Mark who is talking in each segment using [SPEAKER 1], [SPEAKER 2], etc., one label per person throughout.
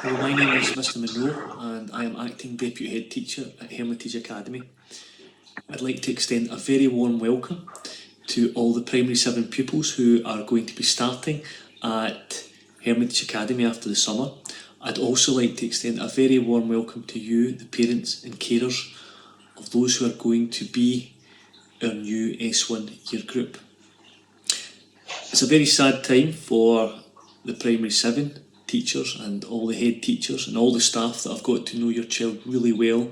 [SPEAKER 1] Hello, my name is Mr Monroe and I am Acting Deputy Head Teacher at Hermitage Academy. I'd like to extend a very warm welcome to all the Primary 7 pupils who are going to be starting at Hermitage Academy after the summer. I'd also like to extend a very warm welcome to you, the parents and carers of those who are going to be our new S1 year group. It's a very sad time for the Primary 7 teachers and all the head teachers and all the staff that have got to know your child really well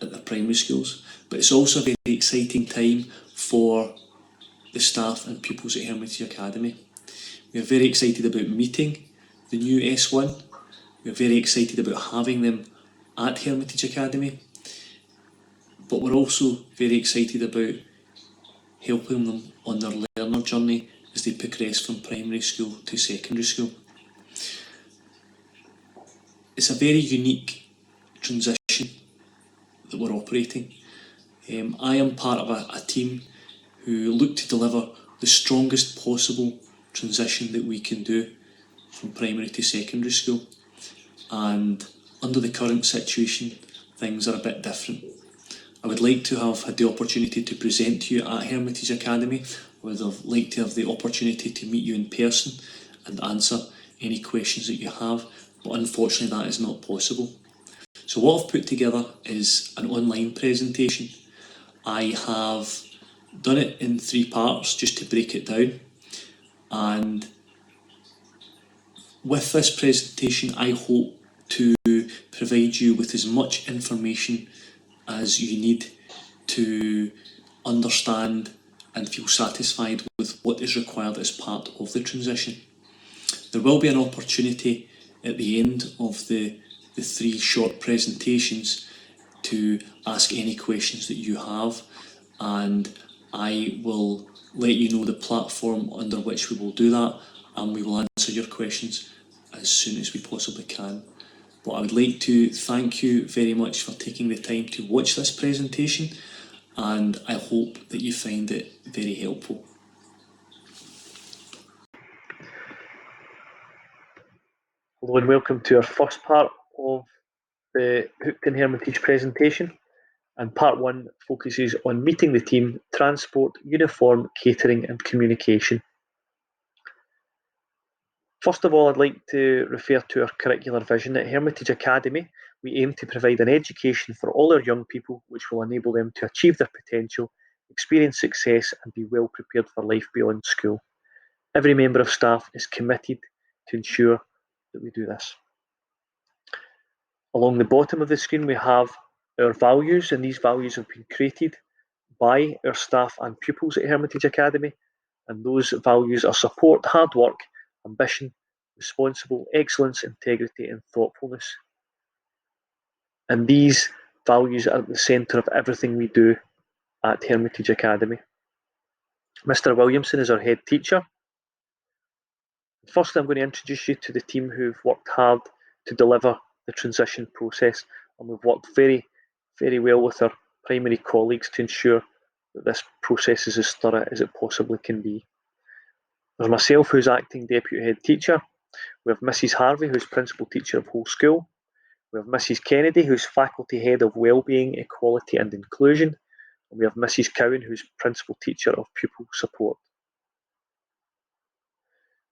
[SPEAKER 1] at their primary schools, but it's also a very exciting time for the staff and pupils at Hermitage Academy. We are very excited about meeting the new S1. We are very excited about having them at Hermitage Academy, but we're also very excited about helping them on their learner journey as they progress from primary school to secondary school. It's a very unique transition that we're operating. I am part of a team who look to deliver the strongest possible transition that we can do from primary to secondary school, and under the current situation things are a bit different. I would like to have had the opportunity to present to you at Hermitage Academy. I would have liked to have the opportunity to meet you in person and answer any questions that you have, but unfortunately that is not possible. So what I've put together is an online presentation. I have done it in 3 parts just to break it down, and with this presentation I hope to provide you with as much information as you need to understand and feel satisfied with what is required as part of the transition. There will be an opportunity at the end of the 3 short presentations to ask any questions that you have, and I will let you know the platform under which we will do that, and we will answer your questions as soon as we possibly can. But I would like to thank you very much for taking the time to watch this presentation, and I hope that you find it very helpful.
[SPEAKER 2] Hello and welcome to our first part of the Hooked in Hermitage presentation, and part 1 focuses on meeting the team, transport, uniform, catering and communication. First of all, I'd like to refer to our curricular vision. At Hermitage Academy, we aim to provide an education for all our young people which will enable them to achieve their potential, experience success and be well prepared for life beyond school. Every member of staff is committed to ensure that we do this. Along the bottom of the screen we have our values, and these values have been created by our staff and pupils at Hermitage Academy, and those values are support, hard work, ambition, responsible, excellence, integrity and thoughtfulness. And these values are at the centre of everything we do at Hermitage Academy. Mr Williamson is our head teacher. First, I'm going to introduce you to the team who've worked hard to deliver the transition process, and we've worked very, very well with our primary colleagues to ensure that this process is as thorough as it possibly can be. There's myself, who's acting deputy head teacher. We have Mrs Harvey, who's principal teacher of whole school. We have Mrs Kennedy, who's faculty head of wellbeing, equality and inclusion. And we have Mrs Cowan, who's principal teacher of pupil support.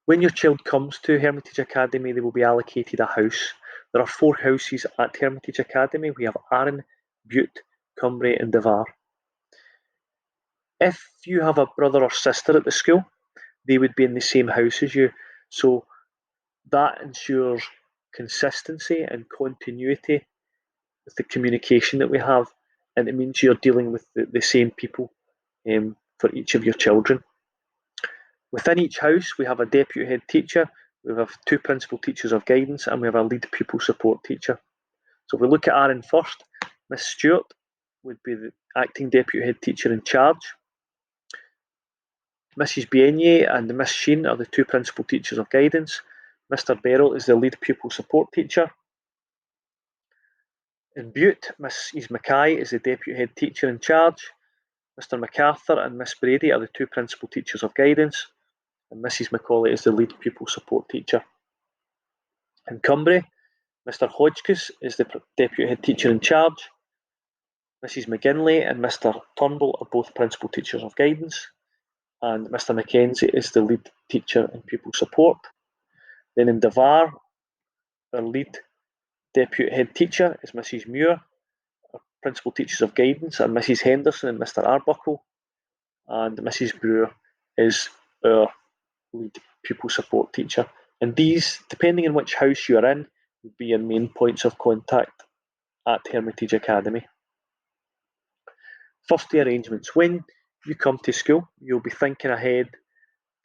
[SPEAKER 2] When your child comes to Hermitage Academy, they will be allocated a house. There are 4 houses at Hermitage Academy. We have Arran, Bute, Cumbria and Devar. If you have a brother or sister at the school, they would be in the same house as you. So that ensures consistency and continuity with the communication that we have, and it means you're dealing with the same people for each of your children. Within each house we have a deputy head teacher, we have 2 principal teachers of guidance, and we have a lead pupil support teacher. So if we look at Arran first, Miss Stewart would be the acting deputy head teacher in charge. Mrs Bienier and Miss Sheen are the 2 principal teachers of guidance. Mr Beryl is the lead pupil support teacher. In Bute, Mrs Mackay is the deputy head teacher in charge. Mr MacArthur and Miss Brady are the 2 principal teachers of guidance, and Mrs Macaulay is the lead pupil support teacher. In Cumbria, Mr. Hodgkiss is the deputy head teacher in charge. Mrs. McGinley and Mr. Turnbull are both principal teachers of guidance, and Mr. Mackenzie is the lead teacher in pupil support. Then in Devar, our lead deputy head teacher is Mrs. Muir. Our principal teachers of guidance are Mrs. Henderson and Mr. Arbuckle, and Mrs. Brewer is our lead pupil support teacher. And these, depending on which house you're in, would be your main points of contact at Hermitage Academy. First day arrangements. When you come to school, you'll be thinking ahead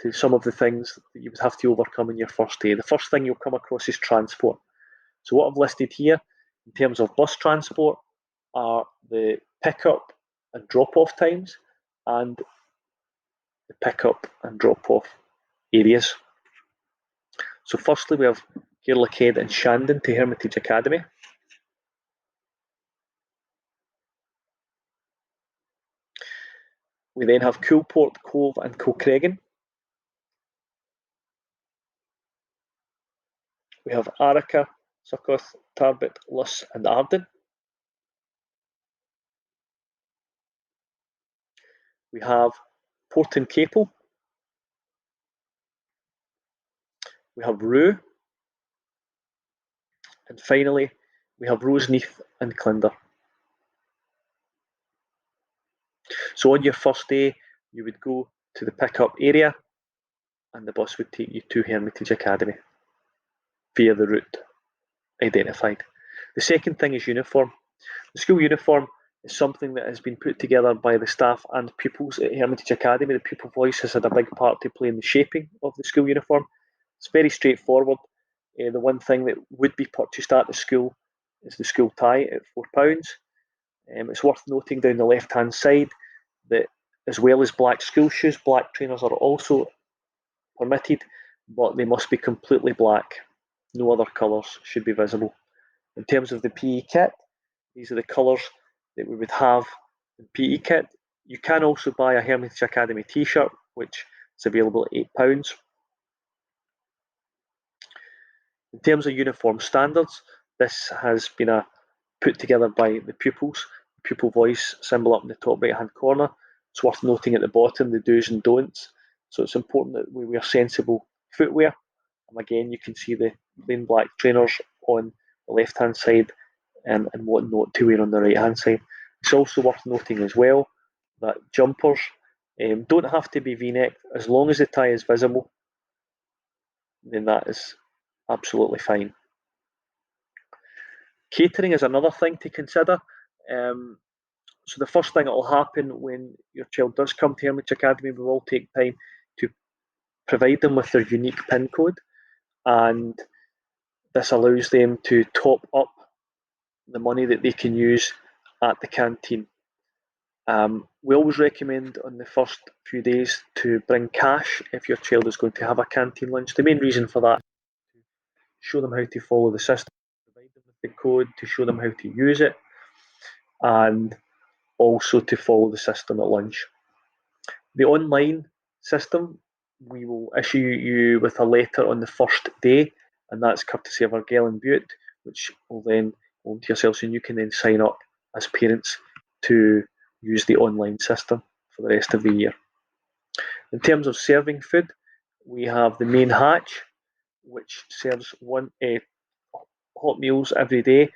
[SPEAKER 2] to some of the things that you would have to overcome in your first day. The first thing you'll come across is transport. So what I've listed here in terms of bus transport are the pick-up and drop-off times and the pick-up and drop-off areas. So firstly, we have Gairlochhead and Shandon to Hermitage Academy. We then have Coolport, Cove and Kilcreggan. We have Arica, Succoth, Tarbet, Luss and Arden. We have Porton Capel. We have Rue. And finally, we have Roseneath and Clinder. So on your first day, you would go to the pickup area and the bus would take you to Hermitage Academy via the route identified. The second thing is uniform. The school uniform is something that has been put together by the staff and pupils at Hermitage Academy. The pupil voice has had a big part to play in the shaping of the school uniform. It's very straightforward. The one thing that would be purchased at the school is the school tie at £4. It's worth noting down the left-hand side that as well as black school shoes, black trainers are also permitted, but they must be completely black. No other colours should be visible. In terms of the PE kit, these are the colours that we would have in PE kit. You can also buy a Hermitage Academy t-shirt, which is available at £8. In terms of uniform standards, this has been put together by the pupils. Pupil voice symbol up in the top right hand corner. It's worth noting at the bottom the do's and don'ts. So it's important that we wear sensible footwear. And again, you can see the plain black trainers on the left hand side and what not to wear on the right hand side. It's also worth noting as well that jumpers don't have to be v-neck. As long as the tie is visible, then that is absolutely fine. Catering is another thing to consider. So the first thing that will happen when your child does come to Hermitage Academy, we will take time to provide them with their unique PIN code, and this allows them to top up the money that they can use at the canteen. We always recommend on the first few days to bring cash if your child is going to have a canteen lunch. The main reason for that is to show them how to follow the system, provide them with the code to show them how to use it, and also to follow the system at lunch. The online system, we will issue you with a letter on the first day, and that's courtesy of our Gellin Butte, which will then go into yourselves, and you can then sign up as parents to use the online system for the rest of the year. In terms of serving food, we have the main hatch, which serves hot meals every day.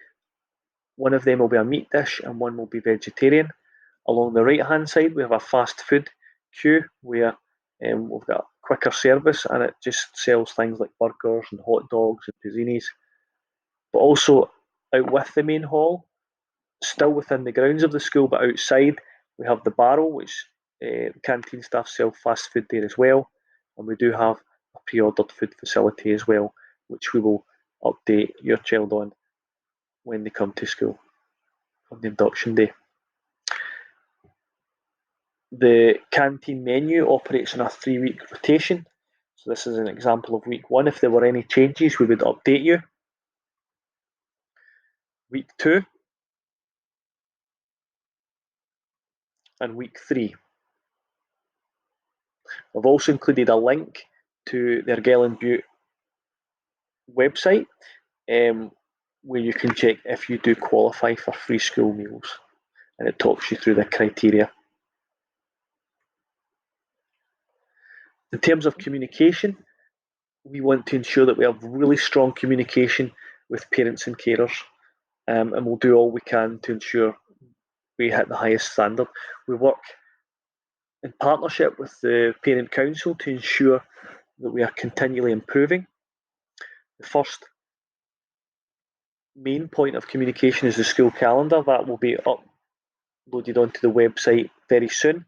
[SPEAKER 2] One of them will be a meat dish and one will be vegetarian. Along the right hand side, we have a fast food queue where we've got quicker service, and it just sells things like burgers and hot dogs and pizzinis. But also out with the main hall, still within the grounds of the school but outside, we have the barrel, which the canteen staff sell fast food there as well, and we do have a pre-ordered food facility as well, which we will update your child on when they come to school on the induction day. The canteen menu operates on a 3-week rotation. So this is an example of week 1. If there were any changes, we would update you. Week 2 and week 3. I've also included a link to their Gellin Butte website. where you can check if you do qualify for free school meals, and it talks you through the criteria. In terms of communication, we want to ensure that we have really strong communication with parents and carers, and we'll do all we can to ensure we hit the highest standard. We work in partnership with the Parent Council to ensure that we are continually improving. The first main point of communication is the school calendar. That will be uploaded onto the website very soon.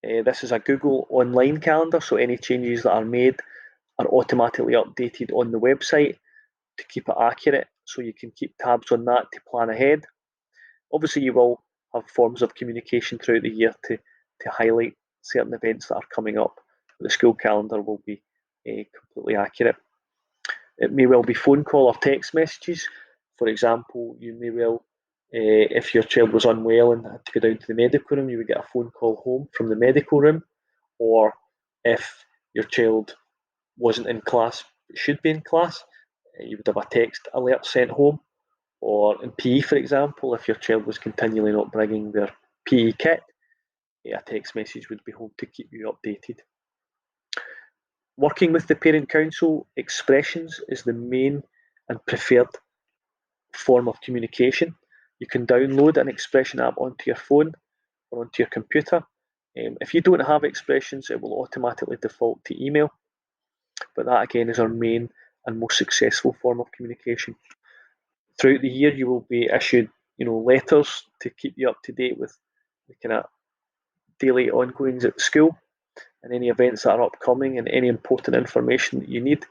[SPEAKER 2] This is a Google online calendar, so any changes that are made are automatically updated on the website to keep it accurate, so you can keep tabs on that to plan ahead. Obviously, you will have forms of communication throughout the year to highlight certain events that are coming up. The school calendar will be completely accurate. It may well be phone call or text messages. For example, you may well, if your child was unwell and had to go down to the medical room, you would get a phone call home from the medical room. Or if your child wasn't in class but should be in class, you would have a text alert sent home. Or in PE, for example, if your child was continually not bringing their PE kit, a text message would be home to keep you updated. Working with the Parent Council, expressions is the main and preferred form of communication. You can download an expression app onto your phone or onto your computer. If you don't have expressions, it will automatically default to email, but that again is our main and most successful form of communication. Throughout the year, you will be issued, letters to keep you up to date with the kind of daily ongoings at the school and any events that are upcoming and any important information that you need.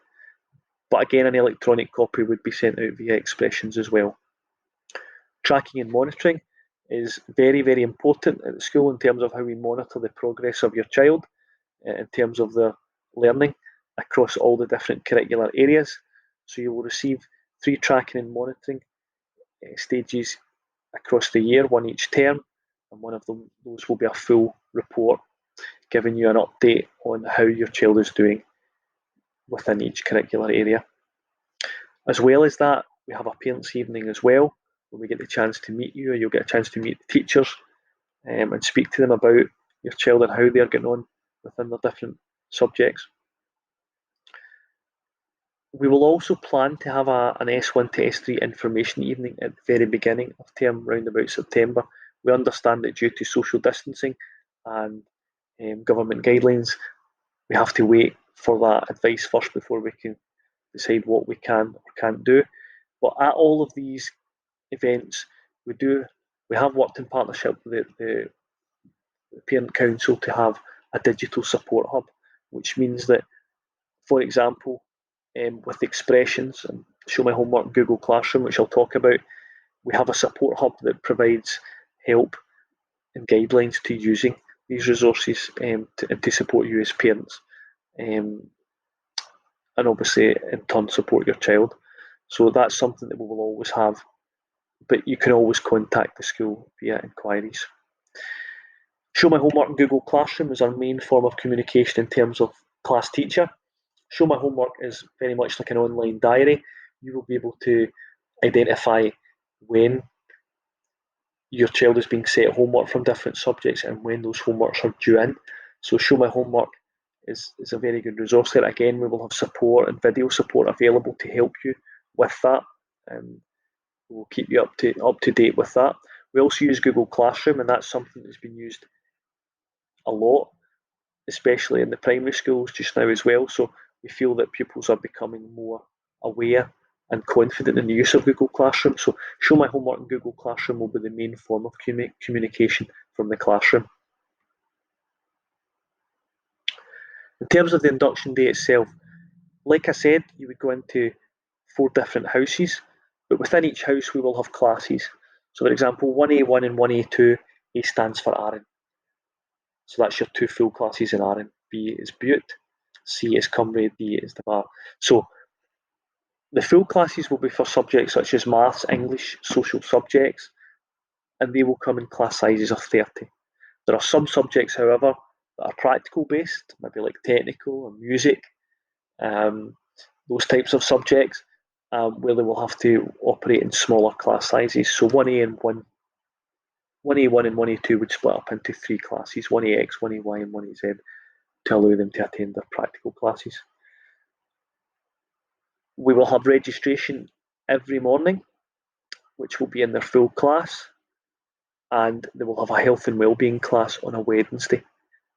[SPEAKER 2] But again, an electronic copy would be sent out via expressions as well. Tracking and monitoring is very, very important at the school in terms of how we monitor the progress of your child in terms of their learning across all the different curricular areas. So you will receive 3 tracking and monitoring stages across the year, one each term, and one of those will be a full report giving you an update on how your child is doing within each curricular area. As well as that, we have a parents' evening as well, where we get the chance to meet you, or you'll get a chance to meet the teachers and speak to them about your child and how they're getting on within their different subjects. We will also plan to have an S1 to S3 information evening at the very beginning of term, round about September. We understand that due to social distancing and government guidelines, we have to wait for that advice first before we can decide what we can or can't do. But at all of these events, we have worked in partnership with the Parent Council to have a digital support hub, which means that, for example, with expressions and Show My Homework Google Classroom, which I'll talk about, we have a support hub that provides help and guidelines to using these resources to support you as parents, and obviously in turn support your child. So that's something that we will always have, but you can always contact the school via inquiries. Show My Homework Google Classroom is our main form of communication in terms of class teacher. Show My Homework is very much like an online diary. You will be able to identify when your child is being set homework from different subjects and when those homeworks are due in. So Show My Homework is a very good resource there. Again, we will have support and video support available to help you with that, and we'll keep you up to date with that. We also use Google Classroom, and that's something that's been used a lot, especially in the primary schools just now as well. So we feel that pupils are becoming more aware and confident in the use of Google Classroom. So Show My Homework in Google Classroom will be the main form of communication from the classroom. In terms of the induction day itself, like I said, you would go into 4 different houses, but within each house we will have classes. So for example, 1A1 and 1A2, A stands for Aaron. So that's your 2 full classes in Aaron. B is Butte, C is Cymru, D is the Bar. So the full classes will be for subjects such as maths, English, social subjects, and they will come in class sizes of 30. There are some subjects, however, that are practical based, maybe like technical or music, those types of subjects, where they will have to operate in smaller class sizes. So 1A and 1A1 and 1A2 would split up into 3 classes, 1AX, 1AY and 1AZ, to allow them to attend their practical classes. We will have registration every morning, which will be in their full class, and they will have a health and wellbeing class on a Wednesday,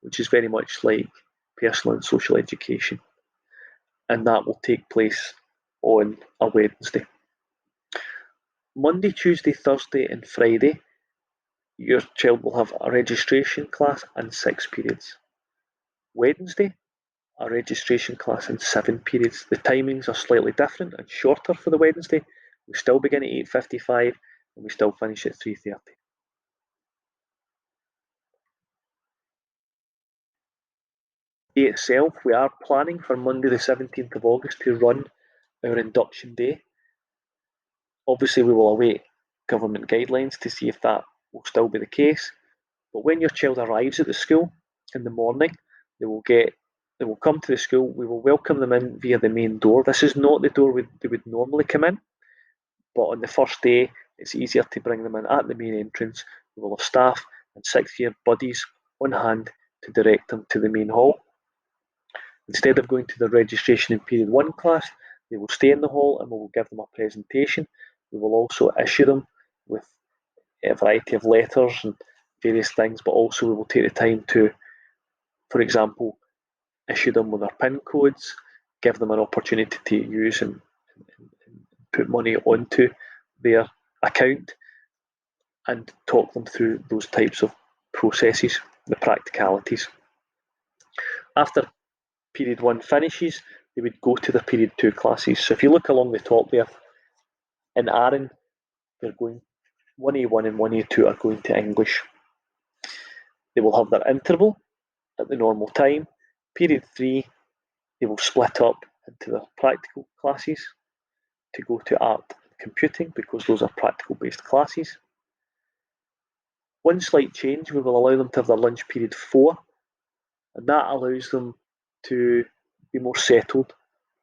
[SPEAKER 2] which is very much like personal and social education, and that will take place on a Wednesday. Monday, Tuesday, Thursday and Friday, your child will have a registration class and 6 periods. Wednesday, a registration class and 7 periods. The timings are slightly different and shorter for the Wednesday. We still begin at 8:55 and we still finish at 3:30. Day itself, we are planning for Monday the 17th of August to run our induction day. Obviously, we will await government guidelines to see if that will still be the case. But when your child arrives at the school in the morning, they will come to the school. We will welcome them in via the main door. This is not the door they would normally come in, but on the first day, it's easier to bring them in at the main entrance. We will have staff and sixth year buddies on hand to direct them to the main hall. Instead of going to the registration in period 1 class, they will stay in the hall and we will give them a presentation. We will also issue them with a variety of letters and various things, but also we will take the time to, for example, issue them with their PIN codes, give them an opportunity to use and put money onto their account, and talk them through those types of processes, the practicalities. After period 1 finishes, they would go to the period 2 classes. So if you look along the top there, in Aaron, they're going 1A1 and 1A2 are going to English. They will have their interval at the normal time. Period 3, they will split up into their practical classes to go to art and computing, because those are practical based classes. One slight change, we will allow them to have their lunch period 4, and that allows them to be more settled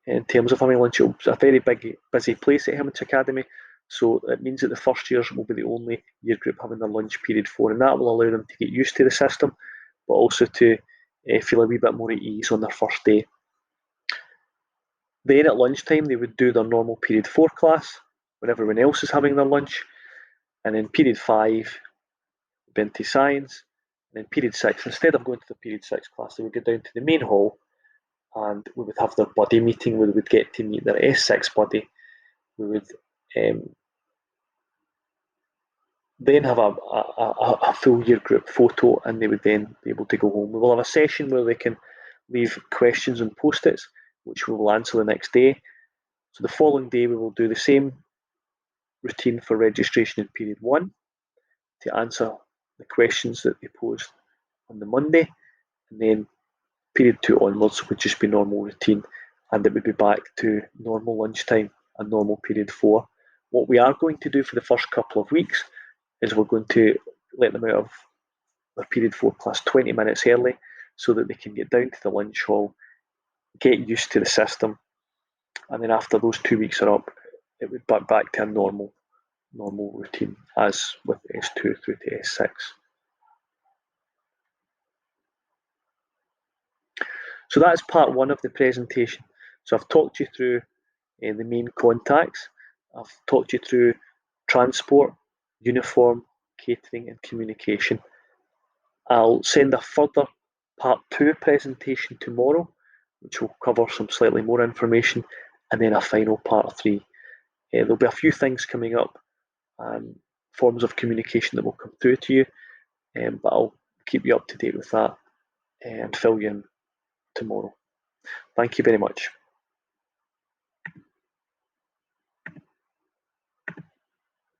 [SPEAKER 2] in terms of having lunch. It's a very big, busy place at Hermitage Academy, so it means that the first years will be the only year group having their lunch period 4, and that will allow them to get used to the system, but also to feel a wee bit more at ease on their first day. Then at lunchtime, they would do their normal period 4 class when everyone else is having their lunch, and then period 5, into science, and then period 6, instead of going to the period 6 class, they would go down to the main hall and we would have their buddy meeting where they would get to meet their S6 buddy. We would then have a full year group photo, and they would then be able to go home. We will have a session where they can leave questions and post-its, which we will answer the next day. So the following day, we will do the same routine for registration in period 1 to answer the questions that they posed on the Monday, and then period 2 onwards would just be normal routine, and it would be back to normal lunchtime and normal period 4. What we are going to do for the first couple of weeks is we're going to let them out of their period 4 class 20 minutes early so that they can get down to the lunch hall, get used to the system, and then after those 2 weeks are up, it would be back to a normal routine as with S2 through to S6. So that's part 1 of the presentation. So I've talked you through the main contacts. I've talked you through transport, uniform, catering and communication. I'll send a further part 2 presentation tomorrow, which will cover some slightly more information, and then a final part 3. There'll be a few things coming up, forms of communication that will come through to you, but I'll keep you up to date with that and fill you in tomorrow. Thank you very much.